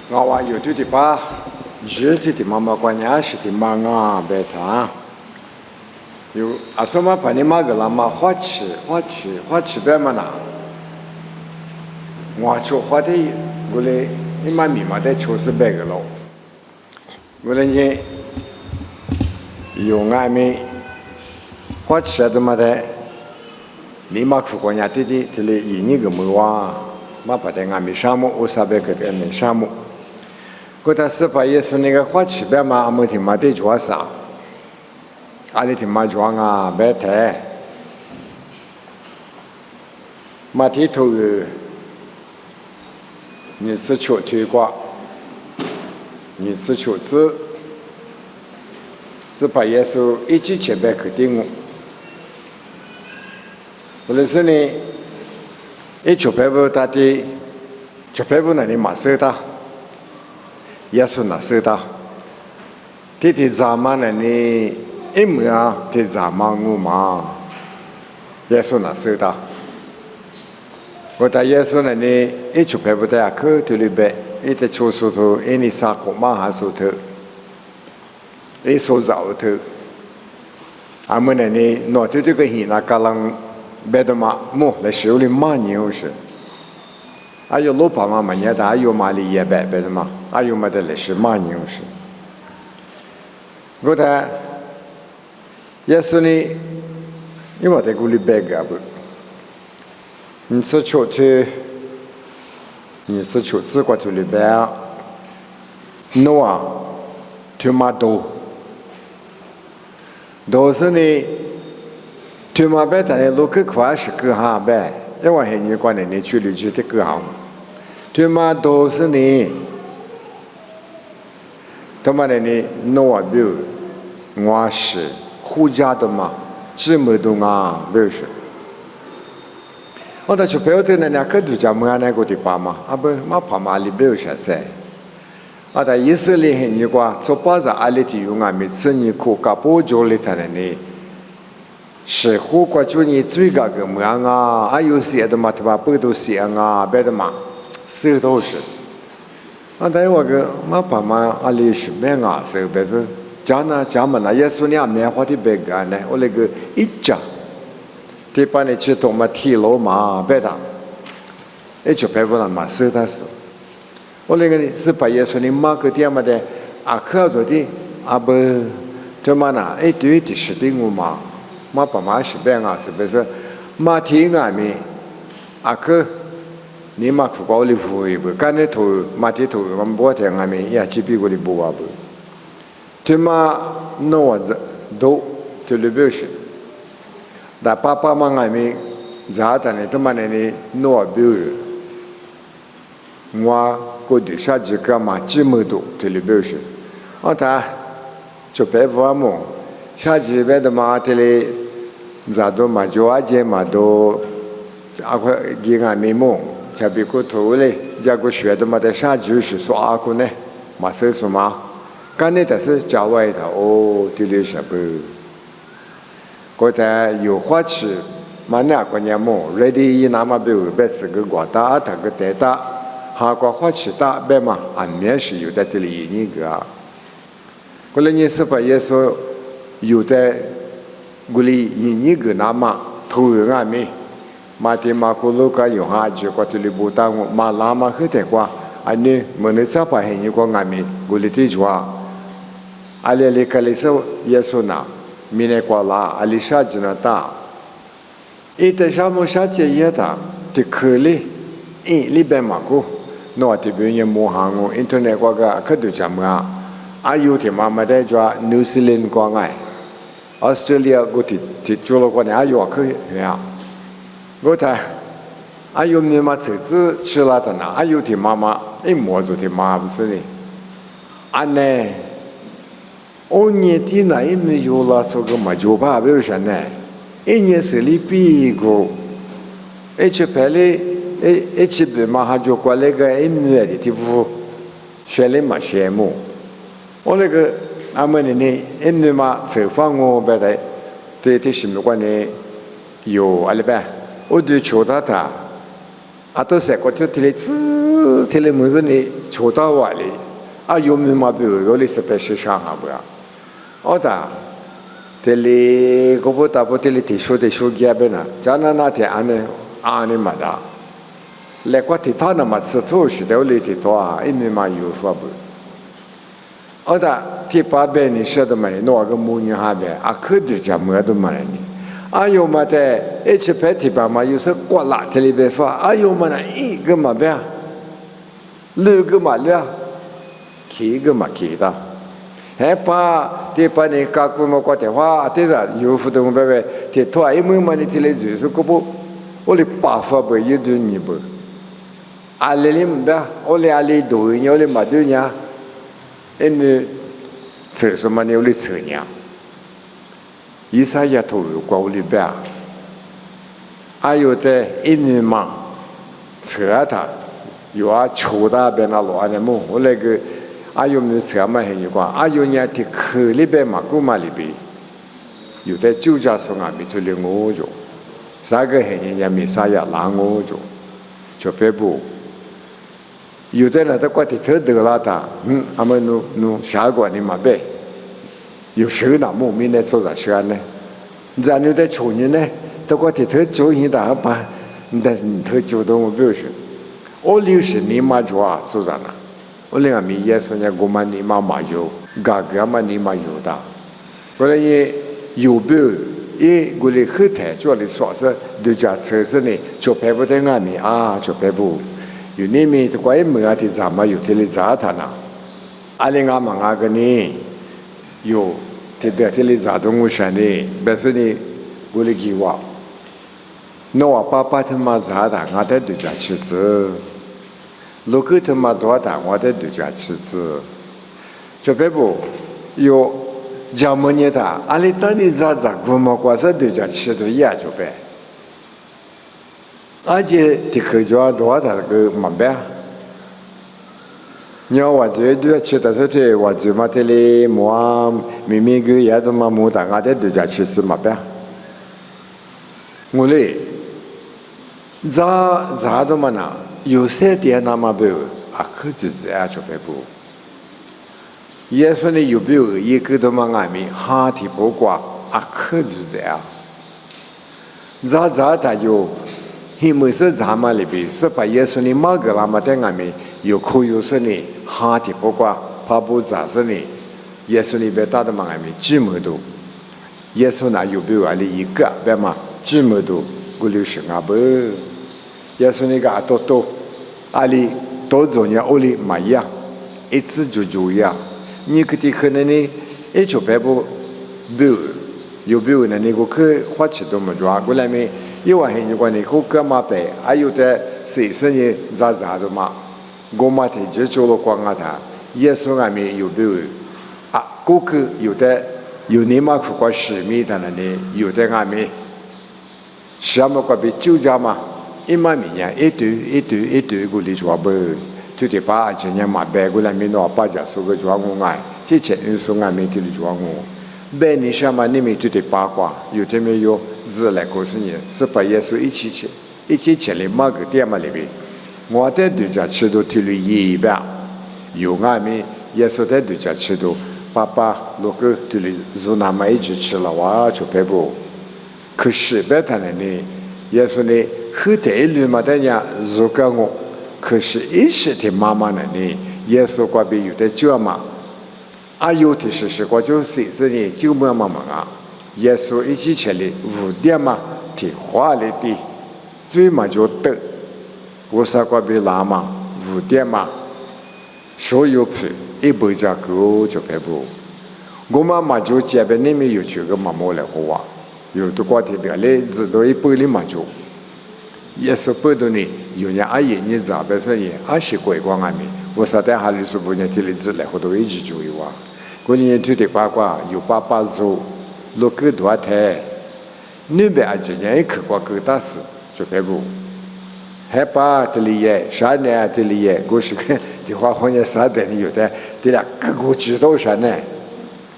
我话有对的吧，日的妈妈关键是的妈啊，别他。有啊什么把你妈个了嘛花吃别嘛呐？我做花的，我嘞你妈咪妈的确实别个喽。我嘞呢有俺们花吃的嘛的，你妈苦过伢弟弟，这里一年个没哇，妈把的俺们项目，我啥别个别们项目。我他是把耶稣那个花吃别嘛，俺们听嘛的做啥？阿里听嘛做啊，别太。马蹄头你只求推挂，你只求知，是把耶稣一句前边肯定我。或者是呢，一求白布大的，求白布那里马收到，耶稣哪收到？弟弟咱们那里一模啊，弟咱们我嘛，耶稣哪收到？我在耶稣那里一求白布的课这里边，一在求书头，一你撒口马哈书头，一手找头，俺们那里拿这个人那个人。别的嘛，么来手里马牛是，还有老爸妈嘛，人家还有马里也别的嘛，还有嘛的来是马牛是。我的耶稣呢，因为在屋里别个不，你是求去，你是求自个去里边，诺啊，去马都是呢。对嘛？别但是路个快是个哈呗，因为很多关键你去旅去的个好。对嘛？都是你，他妈的你诺表，我是胡家的嘛，这么多啊，表示。我在去表的那个度假么那个地方嘛，啊不，嘛跑马里表示噻。啊，在以色列很多个，做巴扎阿里的用啊，每次你苦卡波做里头的你。是火锅就你最高个么样啊？还有些的嘛，对吧？不都香啊？别的嘛，是都是。啊，但是我个嘛爸妈阿里是没啊，是别说讲呢讲嘛那耶稣呢棉花的别个呢，我那个一讲，对把你去多嘛提楼嘛别的，一就别不了嘛，是他是。我那个呢是把耶稣呢马个点嘛的，啊靠着的啊不，这嘛呢一对的是的我嘛。嘛爸妈是别个是别说，嘛听俺们阿哥，你嘛苦高里服一不，干的头嘛的头，我们不听俺们也去比过的不啊不，这嘛那我这都就里边是，但爸爸妈俺们咋的呢？他妈的呢，那我表，我过去啥子干嘛这么多，这里边是，我他就别说么，啥子别的嘛这里。咋都嘛就阿姐嘛都阿块给俺们么？下边个头嘞，加个学的嘛在啥就是说阿个呢？嘛是什么？干的但是郊外头哦，这里是不？个在有花吃，嘛那个年么？ready 那么别别是个国大，他个带大，哈个花吃大别嘛，俺面是有在这里一个。过来你是把耶稣有在。古里一个那么投入俺们，马蹄马库路个有哈就过这里不当我马拉马去的话，安尼么你咋把很有个俺们古里的做啊？阿里里克里说耶稣那，米内瓜拉阿里啥子那打，一在啥么啥子也打，的可里，里边马库，那这边也没行我，internet 瓜个可都怎么啊？阿有的妈妈在做纽西兰瓜爱。澳大利亚我提做了过年还有可以呀，我睇还有你嘛车子吃了的呢，还有的妈妈一摸着的妈不是呢，安呢，我年底那也没有了，说个嘛就怕不是呢，一年是里比个，一去拍嘞，一去比嘛还就过来个一没的地方，学嘞嘛羡慕，我那个。阿们呢？因为嘛，采访我别的，这什么关呢？有阿里边，我就求他，啊，都是过去提来滋天里么子呢？求到我哩，有没嘛？比如有哩是白是上下不呀？的，天里个不打不天里提出几遍呐？咱那天安尼嘛的，来个提他那嘛吃土是的，我哩提多啊，没嘛有说不？的，提八遍你说的嘛？弄个母女哈遍，可得讲么都嘛呢？有嘛的，一起拍提八嘛，有时刮拉天里边发，有嘛呢？一个嘛边，六个嘛六，七个嘛七的。还把这把你搞过么？搞电话，这个有互动白白，这拖一门嘛，你提来就是个不，我哩八发不一顿你不，里里唔得，我哩里多呢，我哩嘛多呢，因为厕所嘛，你我哩厕呢，一啥也头有过我哩白，有的因为嘛，厕他有抽大边那乱的么，我那个。有没有车嘛？很有关。有人的课里边嘛，古嘛里边，有的酒家说啊，没出来我就，啥个人家没啥呀，拿我就别不。有的人他管的特得了的，他们弄下个你嘛别，有时那么没那做啥事呢？咱有的穷人呢，他管的特做人的吧，但是你特主动我表示，我60年嘛做做啥呢？我那个米也说人家我们你妈买有，嘎嘎嘛你妈有的，后来也有表，我们后台做的说是对家车子呢，就拍不得俺米就拍不，有那米的关于么的咱们有的哩咋他呢？另外嘛个呢，有的哩咋东我说呢，但是呢，我哩给我，那我爸爸他妈咋的，俺在对家吃子。如果他妈多大，我在对家吃子，就别不有讲么呢？他里当你咋过么？光是对家吃的也就别，且的口叫多大个么别？你要我这对吃的时候，我就嘛这里么明明个也都嘛没的，我在对家吃子么别？我嘞咋都么呢？有些点那么不可就是就别不，耶稣呢有没有一个都嘛外面哈提不挂可就是咋他有，he没是咱们里边是把耶稣呢马个那么在外面有可有说呢哈提不挂，怕不咋是呢，耶稣里边大的嘛外面这么多，耶稣呢有没有里一个别嘛这么多，我就是不。耶稣那个多，里多种呀，屋里买呀，一次就呀。你可能呢，就别不有呢，你个去花钱都没抓过来没？因为很多你个干嘛呗？有的谁呢咋的嘛？我嘛提就做了光他，耶稣那边有过去有的有你嘛去过使命的呢，有的那边什么个别就家嘛。一嘛米呀，一堆个里做不，就得把今年嘛白过来没拿把家说个做我爱，之前人说俺没给你做我，白你什么你们就得八卦，有的没有自来告诉你，是把耶稣一起去来买个店嘛里边，我在对家吃到提了一百，有俺们耶稣在对家吃到，爸如果提了就那么一直吃了哇就白不，可是白他呢，耶稣呢。后台里嘛的呀，如果我，可是一时的妈妈呢，耶稣那边有的叫嘛，有的是个就是呢，就妈妈耶稣一起起来5点嘛，提花里的，最嘛就得，我啥个边拉嘛5点嘛，所有皮100家狗就别不，我妈妈就这边那边有几个妈妈来活，有的瓜的来知道100里嘛就。耶稣不懂呢，有人爷你咋别说呢？是鬼光外面，我实在还是说不人提了子来好多一直就有过年就得八卦，有爸做，落个多台，你别今年一去过个大事就别不，还把这里也啥呢？这里也我是个的话好像啥的有的，这俩个知道啥呢？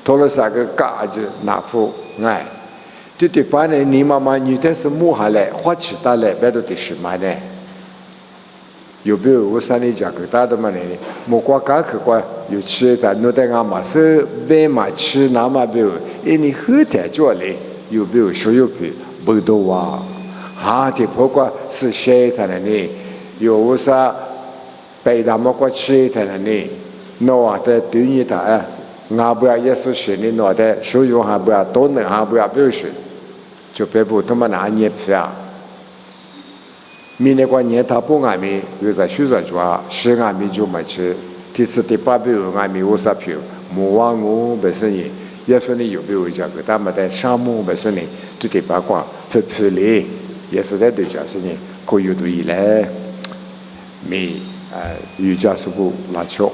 多了啥个嘎子拿副哎。对把呢，你妈妈女的是摸下来，花起大来，别都得是嘛呢？有没有我山里讲个大的嘛呢？莫瓜嘎可瓜有吃的，侬在俺马是白马吃那嘛没有？你后台做嘞有没有所有皮不多啊？啊，的不过是谁他的呢？有啥白大莫瓜吃他的呢？侬啊的对你的啊，俺不要耶稣学的侬的，所有还不要多能还不要不要学，就别不他妈拿捏皮啊！明年过年他不俺们有在学着做，是俺们就没去。第四第八票俺们50票，莫忘我本身人，也是你有没有讲个？他们在项目本身人，就第八关拍拍嘞，也是在对家是人，可有对以来，没瑜伽师傅拉巧。